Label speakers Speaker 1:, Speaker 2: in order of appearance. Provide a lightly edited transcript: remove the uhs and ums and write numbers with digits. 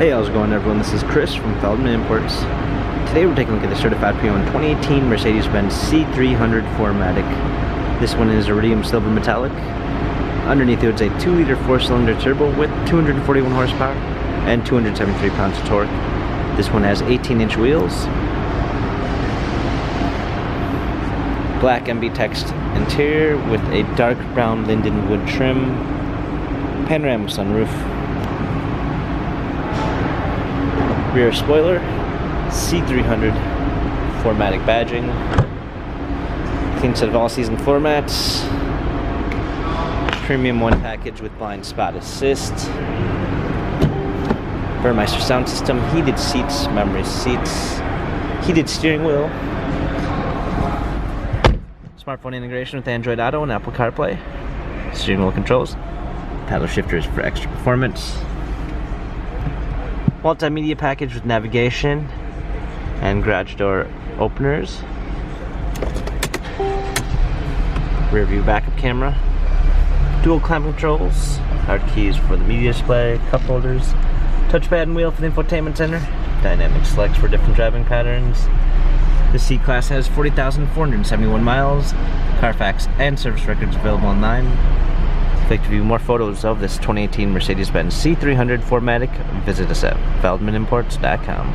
Speaker 1: Hey, how's it going, everyone? This is Chris from Feldmann Imports. Today we're taking a look at the certified pre-owned 2018 Mercedes-Benz C300 4MATIC. This one is iridium silver metallic. Underneath it's a 2-liter 4-cylinder turbo with 241 horsepower and 273 pounds of torque. This one has 18-inch wheels. Black MB text interior with a dark brown linden wood trim. Panoramic sunroof. Rear spoiler, C300 4MATIC badging, clean set of all-season floor mats, premium one package with blind spot assist, Burmeister sound system, heated seats, memory seats, heated steering wheel, smartphone integration with Android Auto and Apple CarPlay, steering wheel controls, paddle shifters for extra performance, multimedia package with navigation and garage door openers, rear view backup camera, dual climate controls, hard keys for the media display, cup holders, touchpad and wheel for the infotainment center, dynamic selects for different driving patterns. The C-Class has 40,471 miles, Carfax and service records available online. If you'd like to view more photos of this 2018 Mercedes-Benz C300 4MATIC, visit us at feldmannimports.com.